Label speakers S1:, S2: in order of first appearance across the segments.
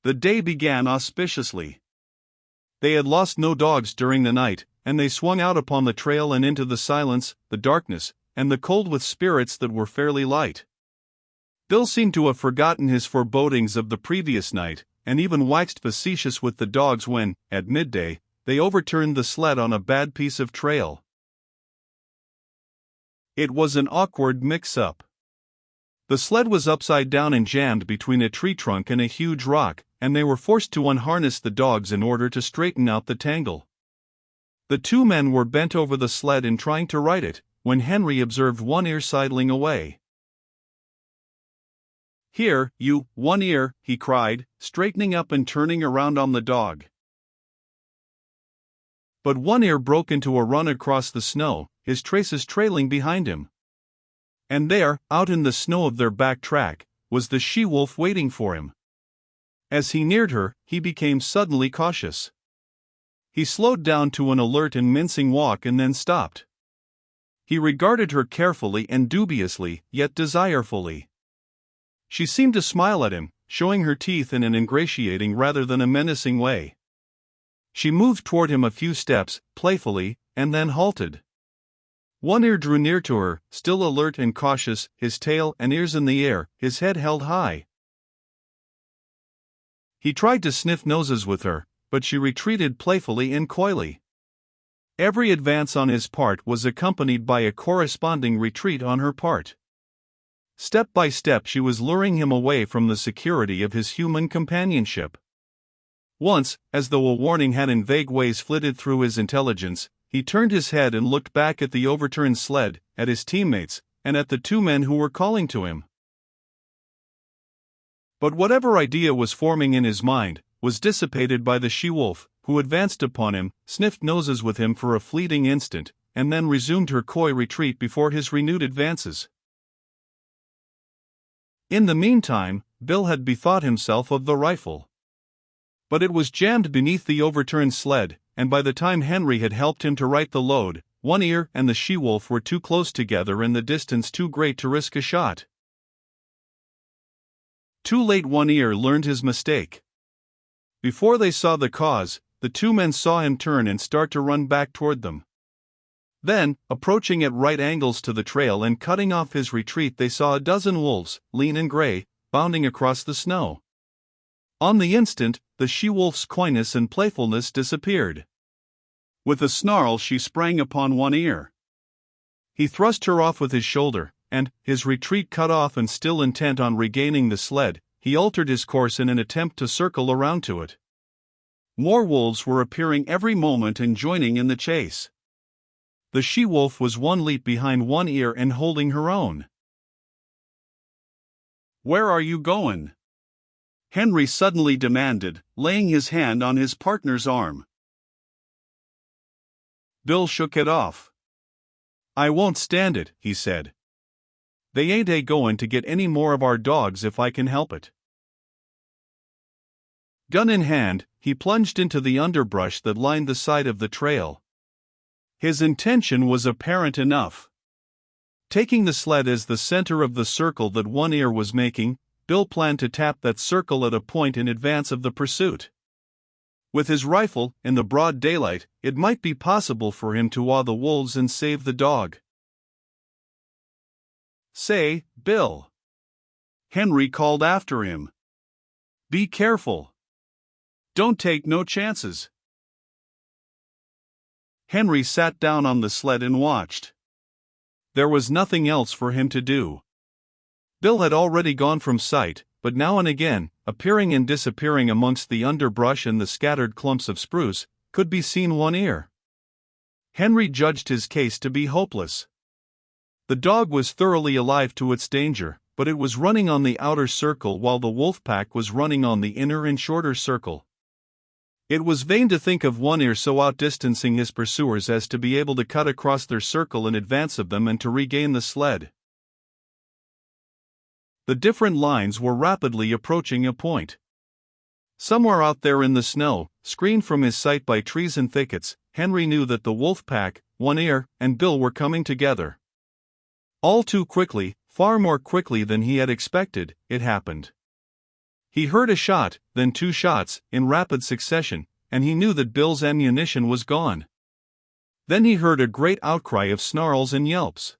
S1: The day began auspiciously. They had lost no dogs during the night, and they swung out upon the trail and into the silence, the darkness, and the cold with spirits that were fairly light. Bill seemed to have forgotten his forebodings of the previous night, and even waxed facetious with the dogs when, at midday, they overturned the sled on a bad piece of trail. It was an awkward mix-up. The sled was upside down and jammed between a tree trunk and a huge rock, and they were forced to unharness the dogs in order to straighten out the tangle. The two men were bent over the sled and trying to right it, when Henry observed One Ear sidling away. "Here, you, One Ear," he cried, straightening up and turning around on the dog. But One Ear broke into a run across the snow, his traces trailing behind him. And there, out in the snow of their back track, was the she-wolf waiting for him. As he neared her, he became suddenly cautious. He slowed down to an alert and mincing walk and then stopped. He regarded her carefully and dubiously, yet desirefully. She seemed to smile at him, showing her teeth in an ingratiating rather than a menacing way. She moved toward him a few steps, playfully, and then halted. One Ear drew near to her, still alert and cautious, his tail and ears in the air, his head held high. He tried to sniff noses with her, but she retreated playfully and coyly. Every advance on his part was accompanied by a corresponding retreat on her part. Step by step she was luring him away from the security of his human companionship. Once, as though a warning had in vague ways flitted through his intelligence, he turned his head and looked back at the overturned sled, at his teammates, and at the two men who were calling to him. But whatever idea was forming in his mind was dissipated by the she-wolf, who advanced upon him, sniffed noses with him for a fleeting instant, and then resumed her coy retreat before his renewed advances. In the meantime, Bill had bethought himself of the rifle. But it was jammed beneath the overturned sled, and by the time Henry had helped him to right the load, One Ear and the she-wolf were too close together and the distance too great to risk a shot. Too late One Ear learned his mistake. Before they saw the cause, the two men saw him turn and start to run back toward them. Then, approaching at right angles to the trail and cutting off his retreat, they saw a dozen wolves, lean and gray, bounding across the snow. On the instant, the she-wolf's coyness and playfulness disappeared. With a snarl she sprang upon One Ear. He thrust her off with his shoulder, and, his retreat cut off and still intent on regaining the sled, he altered his course in an attempt to circle around to it. More wolves were appearing every moment and joining in the chase. The she-wolf was one leap behind One Ear and holding her own. "Where are you going?" Henry suddenly demanded, laying his hand on his partner's arm. Bill shook it off. "I won't stand it," he said. "They ain't a-goin' to get any more of our dogs if I can help it." Gun in hand, he plunged into the underbrush that lined the side of the trail. His intention was apparent enough. Taking the sled as the center of the circle that One Ear was making, Bill planned to tap that circle at a point in advance of the pursuit. With his rifle, in the broad daylight, it might be possible for him to awe the wolves and save the dog. "Say, Bill," Henry called after him. "Be careful. Don't take no chances." Henry sat down on the sled and watched. There was nothing else for him to do. Bill had already gone from sight, but now and again, appearing and disappearing amongst the underbrush and the scattered clumps of spruce, could be seen One Ear. Henry judged his case to be hopeless. The dog was thoroughly alive to its danger, but it was running on the outer circle while the wolf pack was running on the inner and shorter circle. It was vain to think of One Ear so outdistancing his pursuers as to be able to cut across their circle in advance of them and to regain the sled. The different lines were rapidly approaching a point. Somewhere out there in the snow, screened from his sight by trees and thickets, Henry knew that the wolf pack, One Ear, and Bill were coming together. All too quickly, far more quickly than he had expected, it happened. He heard a shot, then 2 shots, in rapid succession, and he knew that Bill's ammunition was gone. Then he heard a great outcry of snarls and yelps.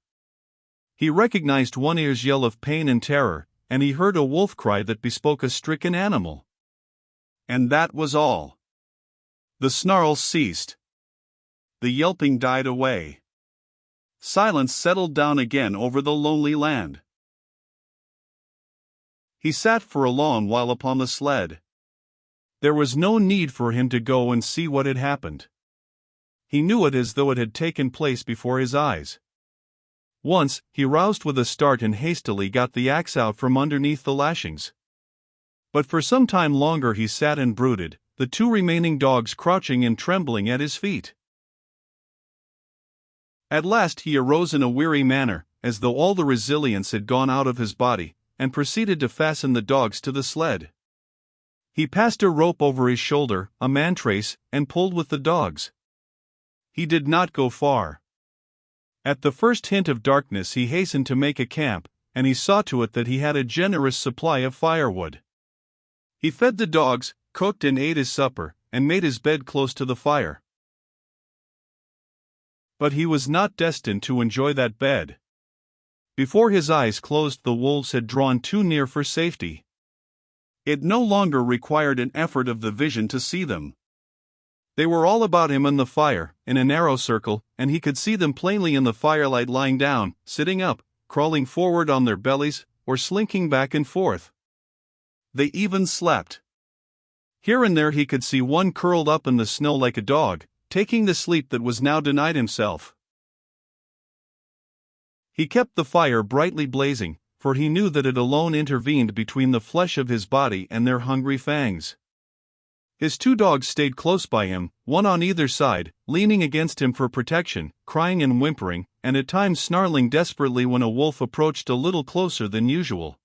S1: He recognized One Ear's yell of pain and terror, and he heard a wolf cry that bespoke a stricken animal. And that was all. The snarls ceased. The yelping died away. Silence settled down again over the lonely land. He sat for a long while upon the sled. There was no need for him to go and see what had happened. He knew it as though it had taken place before his eyes. Once, he roused with a start and hastily got the axe out from underneath the lashings. But for some time longer he sat and brooded, the 2 remaining dogs crouching and trembling at his feet. At last he arose in a weary manner, as though all the resilience had gone out of his body, and proceeded to fasten the dogs to the sled. He passed a rope over his shoulder, a mantrace, and pulled with the dogs. He did not go far. At the first hint of darkness he hastened to make a camp, and he saw to it that he had a generous supply of firewood. He fed the dogs, cooked and ate his supper, and made his bed close to the fire. But he was not destined to enjoy that bed. Before his eyes closed, the wolves had drawn too near for safety. It no longer required an effort of the vision to see them. They were all about him in the fire, in a narrow circle, and he could see them plainly in the firelight, lying down, sitting up, crawling forward on their bellies, or slinking back and forth. They even slept. Here and there he could see one curled up in the snow like a dog, taking the sleep that was now denied himself. He kept the fire brightly blazing, for he knew that it alone intervened between the flesh of his body and their hungry fangs. His 2 dogs stayed close by him, one on either side, leaning against him for protection, crying and whimpering, and at times snarling desperately when a wolf approached a little closer than usual.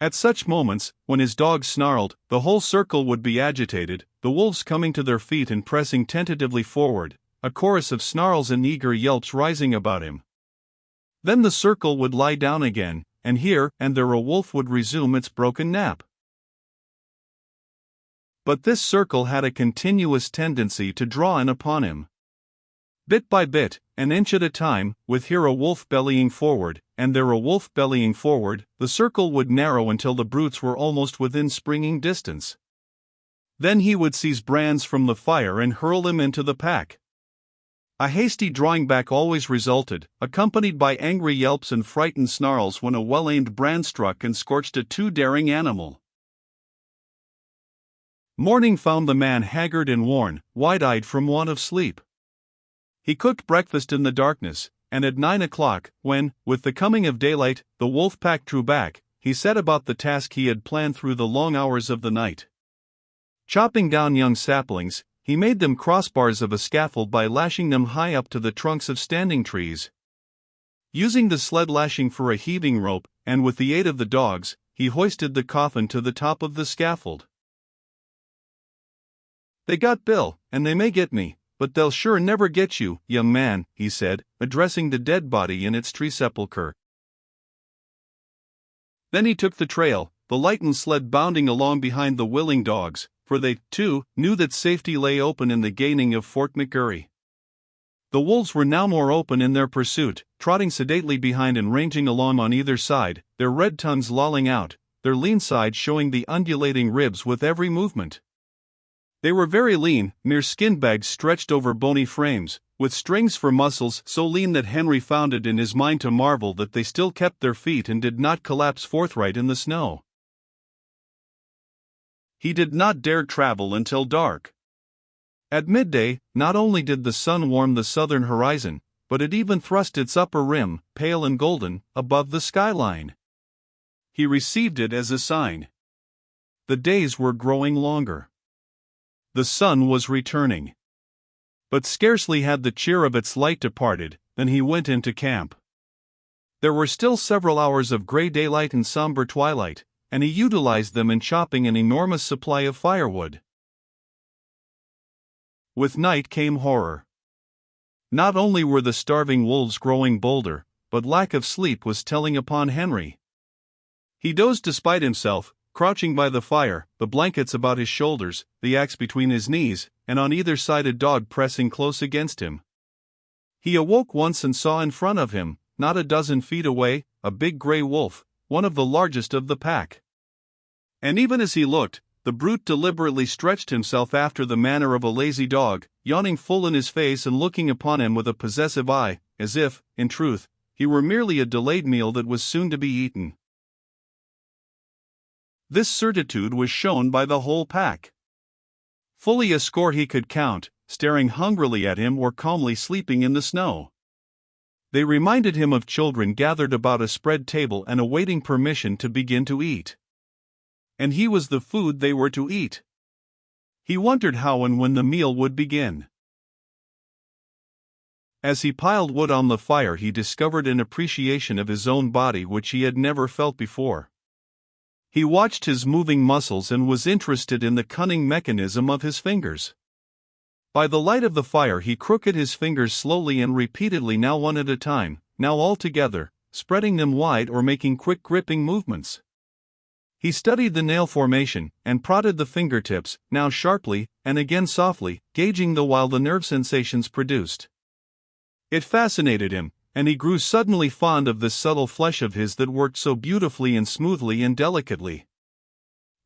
S1: At such moments, when his dogs snarled, the whole circle would be agitated, the wolves coming to their feet and pressing tentatively forward, a chorus of snarls and eager yelps rising about him. Then the circle would lie down again, and here and there a wolf would resume its broken nap. But this circle had a continuous tendency to draw in upon him. Bit by bit, an inch at a time, with here a wolf bellying forward, and there a wolf bellying forward, the circle would narrow until the brutes were almost within springing distance. Then he would seize brands from the fire and hurl them into the pack. A hasty drawing back always resulted, accompanied by angry yelps and frightened snarls when a well-aimed brand struck and scorched a too daring animal. Morning found the man haggard and worn, wide-eyed from want of sleep. He cooked breakfast in the darkness, and at 9 o'clock, when, with the coming of daylight, the wolf pack drew back, he set about the task he had planned through the long hours of the night. Chopping down young saplings, he made them crossbars of a scaffold by lashing them high up to the trunks of standing trees. Using the sled lashing for a heaving rope, and with the aid of the dogs, he hoisted the coffin to the top of the scaffold. "They got Bill, and they may get me, but they'll sure never get you, young man," he said, addressing the dead body in its tree sepulchre. Then he took the trail, the lightened sled bounding along behind the willing dogs, for they, too, knew that safety lay open in the gaining of Fort McGurry. The wolves were now more open in their pursuit, trotting sedately behind and ranging along on either side, their red tongues lolling out, their lean sides showing the undulating ribs with every movement. They were very lean, mere skin bags stretched over bony frames, with strings for muscles so lean that Henry found it in his mind to marvel that they still kept their feet and did not collapse forthright in the snow. He did not dare travel until dark. At midday, not only did the sun warm the southern horizon, but it even thrust its upper rim, pale and golden, above the skyline. He received it as a sign. The days were growing longer. The sun was returning. But scarcely had the cheer of its light departed, than he went into camp. There were still several hours of gray daylight and somber twilight, and he utilized them in chopping an enormous supply of firewood. With night came horror. Not only were the starving wolves growing bolder, but lack of sleep was telling upon Henry. He dozed despite himself, crouching by the fire, the blankets about his shoulders, the axe between his knees, and on either side a dog pressing close against him. He awoke once and saw in front of him, not a dozen feet away, a big gray wolf, one of the largest of the pack. And even as he looked, the brute deliberately stretched himself after the manner of a lazy dog, yawning full in his face and looking upon him with a possessive eye, as if, in truth, he were merely a delayed meal that was soon to be eaten. This certitude was shown by the whole pack. Fully a score he could count, staring hungrily at him or calmly sleeping in the snow. They reminded him of children gathered about a spread table and awaiting permission to begin to eat. And he was the food they were to eat. He wondered how and when the meal would begin. As he piled wood on the fire, he discovered an appreciation of his own body which he had never felt before. He watched his moving muscles and was interested in the cunning mechanism of his fingers. By the light of the fire he crooked his fingers slowly and repeatedly, now one at a time, now all together, spreading them wide or making quick gripping movements. He studied the nail formation, and prodded the fingertips, now sharply, and again softly, gauging the while the nerve sensations produced. It fascinated him, and he grew suddenly fond of this subtle flesh of his that worked so beautifully and smoothly and delicately.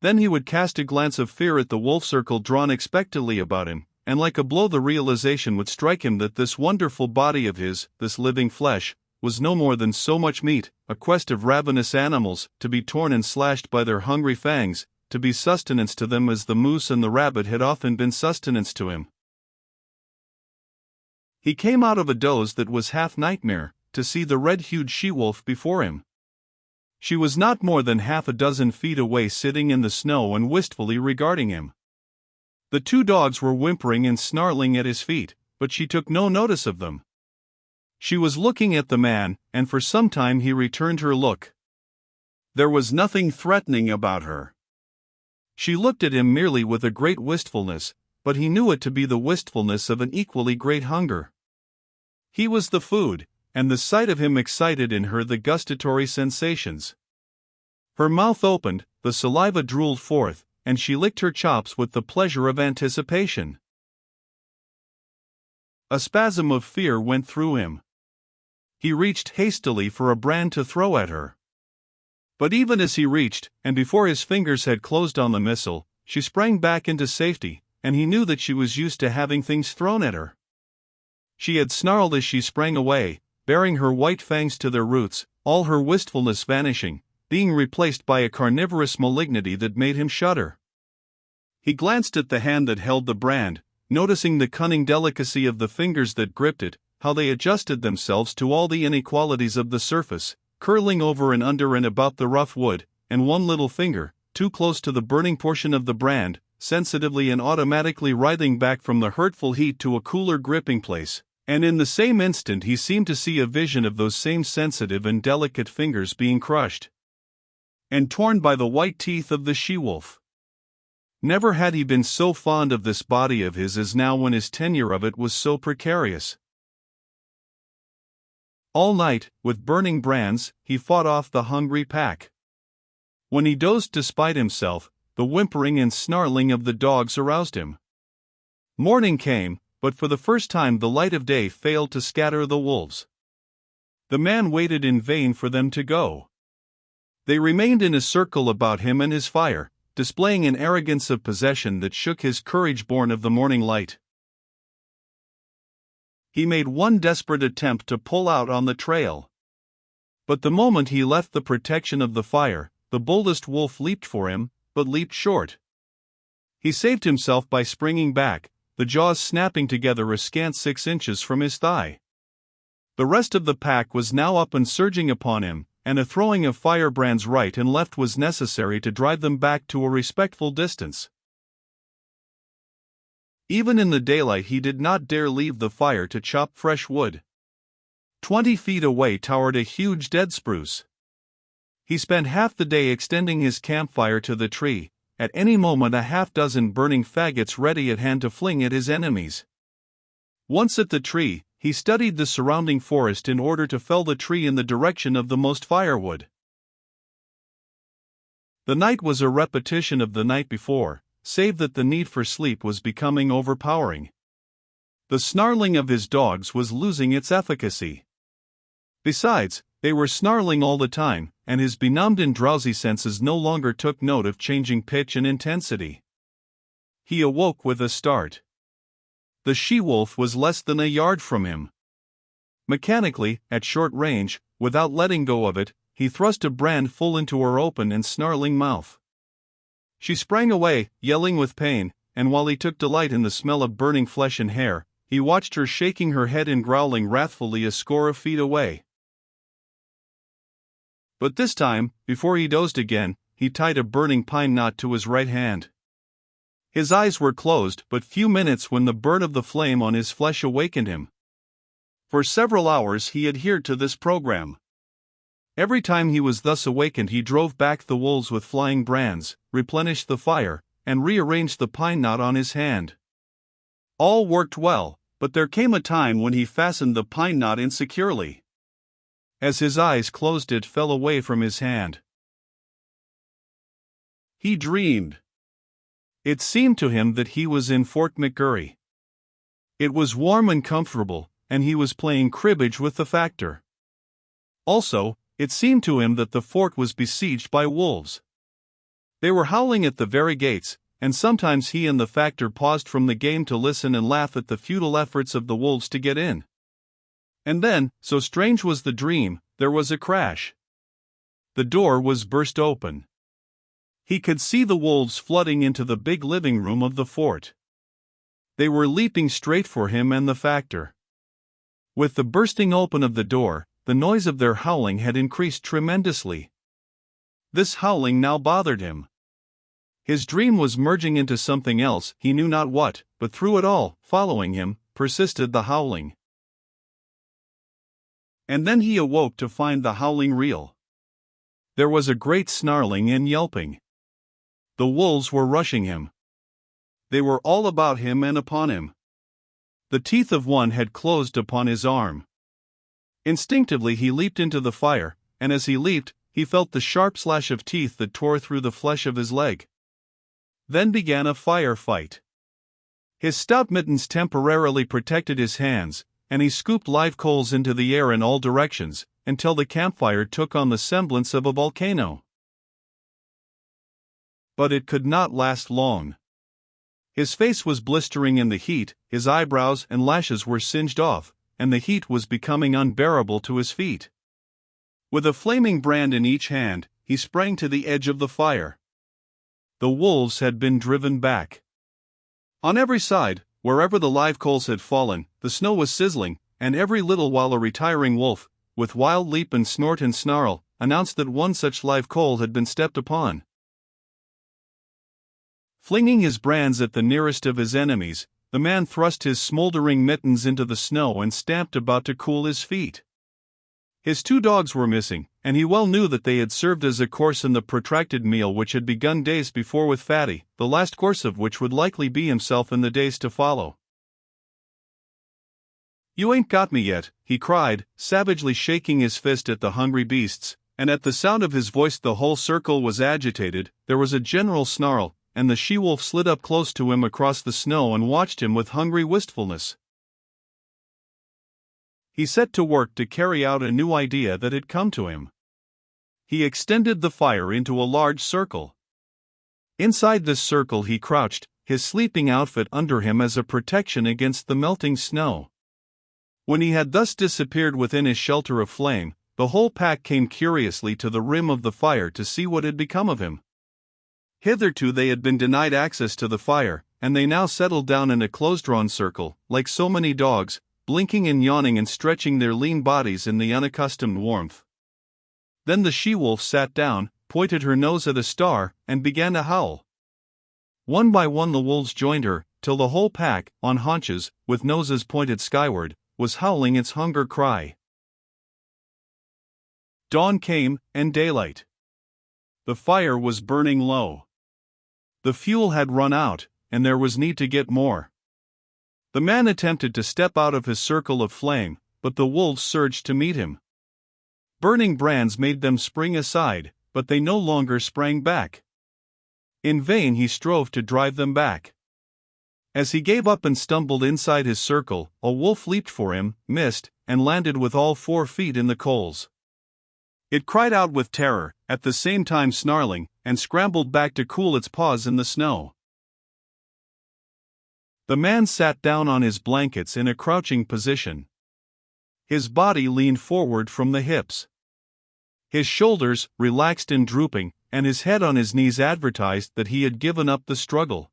S1: Then he would cast a glance of fear at the wolf circle drawn expectantly about him, and like a blow the realization would strike him that this wonderful body of his, this living flesh, was no more than so much meat, a quest of ravenous animals, to be torn and slashed by their hungry fangs, to be sustenance to them as the moose and the rabbit had often been sustenance to him. He came out of a doze that was half nightmare, to see the red-hued she-wolf before him. She was not more than half a dozen feet away, sitting in the snow and wistfully regarding him. The two dogs were whimpering and snarling at his feet, but she took no notice of them. She was looking at the man, and for some time he returned her look. There was nothing threatening about her. She looked at him merely with a great wistfulness, but he knew it to be the wistfulness of an equally great hunger. He was the food, and the sight of him excited in her the gustatory sensations. Her mouth opened, the saliva drooled forth, and she licked her chops with the pleasure of anticipation. A spasm of fear went through him. He reached hastily for a brand to throw at her. But even as he reached, and before his fingers had closed on the missile, she sprang back into safety, and he knew that she was used to having things thrown at her. She had snarled as she sprang away, baring her white fangs to their roots, all her wistfulness vanishing, being replaced by a carnivorous malignity that made him shudder. He glanced at the hand that held the brand, noticing the cunning delicacy of the fingers that gripped it, how they adjusted themselves to all the inequalities of the surface, curling over and under and about the rough wood, and one little finger, too close to the burning portion of the brand, sensitively and automatically writhing back from the hurtful heat to a cooler gripping place, and in the same instant he seemed to see a vision of those same sensitive and delicate fingers being crushed and torn by the white teeth of the she-wolf. Never had he been so fond of this body of his as now when his tenure of it was so precarious. All night, with burning brands, he fought off the hungry pack. When he dozed despite himself, the whimpering and snarling of the dogs aroused him. Morning came, but for the first time the light of day failed to scatter the wolves. The man waited in vain for them to go. They remained in a circle about him and his fire, displaying an arrogance of possession that shook his courage born of the morning light. He made one desperate attempt to pull out on the trail. But the moment he left the protection of the fire, the boldest wolf leaped for him, but leaped short. He saved himself by springing back, the jaws snapping together a scant 6 inches from his thigh. The rest of the pack was now up and surging upon him, and a throwing of firebrands right and left was necessary to drive them back to a respectful distance. Even in the daylight he did not dare leave the fire to chop fresh wood. 20 feet away towered a huge dead spruce. He spent half the day extending his campfire to the tree, at any moment a half-dozen burning faggots ready at hand to fling at his enemies. Once at the tree, he studied the surrounding forest in order to fell the tree in the direction of the most firewood. The night was a repetition of the night before, save that the need for sleep was becoming overpowering. The snarling of his dogs was losing its efficacy. Besides, they were snarling all the time, and his benumbed and drowsy senses no longer took note of changing pitch and intensity. He awoke with a start. The she-wolf was less than a yard from him. Mechanically, at short range, without letting go of it, he thrust a brand full into her open and snarling mouth. She sprang away, yelling with pain, and while he took delight in the smell of burning flesh and hair, he watched her shaking her head and growling wrathfully a score of feet away. But this time, before he dozed again, he tied a burning pine knot to his right hand. His eyes were closed but few minutes when the burn of the flame on his flesh awakened him. For several hours he adhered to this program. Every time he was thus awakened he drove back the wolves with flying brands, replenished the fire, and rearranged the pine knot on his hand. All worked well, but there came a time when he fastened the pine knot insecurely. As his eyes closed it fell away from his hand. He dreamed. It seemed to him that he was in Fort McGurry. It was warm and comfortable, and he was playing cribbage with the factor. Also, it seemed to him that the fort was besieged by wolves. They were howling at the very gates, and sometimes he and the factor paused from the game to listen and laugh at the futile efforts of the wolves to get in. And then, so strange was the dream, there was a crash. The door was burst open. He could see the wolves flooding into the big living room of the fort. They were leaping straight for him and the factor. With the bursting open of the door, the noise of their howling had increased tremendously. This howling now bothered him. His dream was merging into something else, he knew not what, but through it all, following him, persisted the howling. And then he awoke to find the howling real. There was a great snarling and yelping. The wolves were rushing him. They were all about him and upon him. The teeth of one had closed upon his arm. Instinctively he leaped into the fire, and as he leaped, he felt the sharp slash of teeth that tore through the flesh of his leg. Then began a fire fight. His stout mittens temporarily protected his hands, and he scooped live coals into the air in all directions, until the campfire took on the semblance of a volcano. But it could not last long. His face was blistering in the heat, his eyebrows and lashes were singed off, and the heat was becoming unbearable to his feet. With a flaming brand in each hand, he sprang to the edge of the fire. The wolves had been driven back. On every side, wherever the live coals had fallen, the snow was sizzling, and every little while a retiring wolf, with wild leap and snort and snarl, announced that one such live coal had been stepped upon. Flinging his brands at the nearest of his enemies, the man thrust his smoldering mittens into the snow and stamped about to cool his feet. His 2 dogs were missing, and he well knew that they had served as a course in the protracted meal which had begun days before with Fatty, the last course of which would likely be himself in the days to follow. "You ain't got me yet," he cried, savagely shaking his fist at the hungry beasts, and at the sound of his voice the whole circle was agitated. There was a general snarl, and the she-wolf slid up close to him across the snow and watched him with hungry wistfulness. He set to work to carry out a new idea that had come to him. He extended the fire into a large circle. Inside this circle he crouched, his sleeping outfit under him as a protection against the melting snow. When he had thus disappeared within his shelter of flame, the whole pack came curiously to the rim of the fire to see what had become of him. Hitherto they had been denied access to the fire, and they now settled down in a close-drawn circle, like so many dogs, blinking and yawning and stretching their lean bodies in the unaccustomed warmth. Then the she-wolf sat down, pointed her nose at a star, and began to howl. One by one the wolves joined her, till the whole pack, on haunches, with noses pointed skyward, was howling its hunger cry. Dawn came, and daylight. The fire was burning low. The fuel had run out, and there was need to get more. The man attempted to step out of his circle of flame, but the wolves surged to meet him. Burning brands made them spring aside, but they no longer sprang back. In vain he strove to drive them back. As he gave up and stumbled inside his circle, a wolf leaped for him, missed, and landed with all 4 feet in the coals. It cried out with terror, at the same time snarling, and scrambled back to cool its paws in the snow. The man sat down on his blankets in a crouching position. His body leaned forward from the hips. His shoulders, relaxed and drooping, and his head on his knees advertised that he had given up the struggle.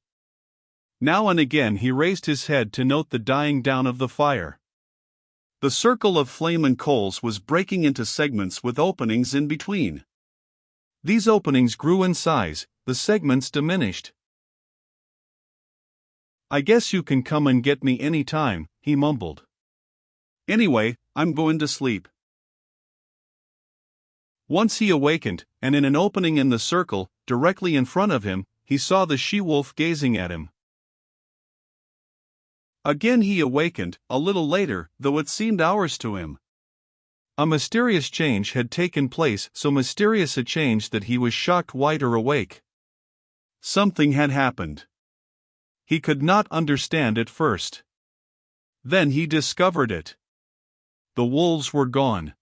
S1: Now and again he raised his head to note the dying down of the fire. The circle of flame and coals was breaking into segments with openings in between. These openings grew in size, the segments diminished. "I guess you can come and get me any time," he mumbled. "Anyway, I'm going to sleep." Once he awakened, and in an opening in the circle, directly in front of him, he saw the she-wolf gazing at him. Again he awakened, a little later, though it seemed hours to him. A mysterious change had taken place, so mysterious a change that he was shocked wider awake. Something had happened. He could not understand at first. Then he discovered it. The wolves were gone.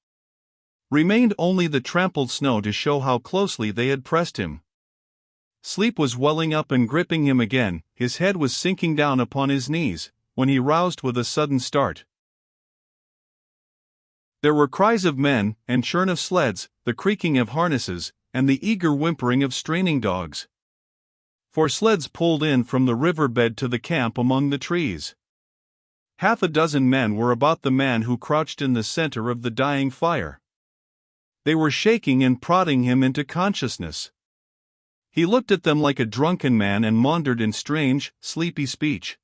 S1: Remained only the trampled snow to show how closely they had pressed him. Sleep was welling up and gripping him again, his head was sinking down upon his knees, when he roused with a sudden start. There were cries of men, and churn of sleds, the creaking of harnesses, and the eager whimpering of straining dogs. 4 sleds pulled in from the riverbed to the camp among the trees. 6 men were about the man who crouched in the center of the dying fire. They were shaking and prodding him into consciousness. He looked at them like a drunken man and maundered in strange, sleepy speech.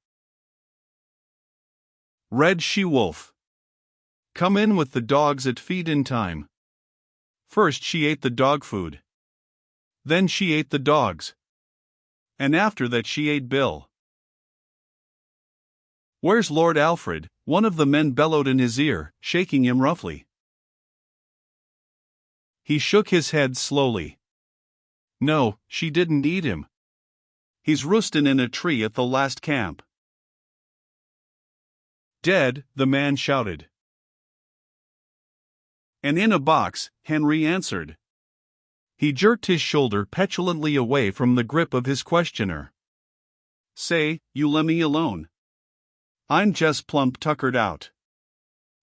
S1: "Red she-wolf. Come in with the dogs at feed-in time." First she ate the dog food. Then she ate the dogs. And after that she ate Bill. "Where's Lord Alfred?" one of the men bellowed in his ear, shaking him roughly. He shook his head slowly. "No, she didn't eat him. He's roostin' in a tree at the last camp." "Dead," the man shouted. "And in a box," Henry answered. He jerked his shoulder petulantly away from the grip of his questioner. "Say, you lemme alone. I'm just plump tuckered out.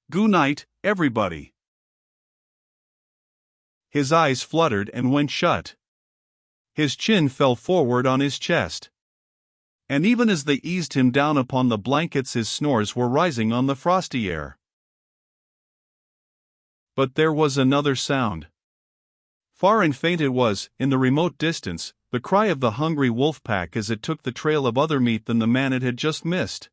S1: Goo night, everybody." His eyes fluttered and went shut. His chin fell forward on his chest. And even as they eased him down upon the blankets, his snores were rising on the frosty air. But there was another sound. Far and faint it was, in the remote distance, the cry of the hungry wolf pack as it took the trail of other meat than the man it had just missed.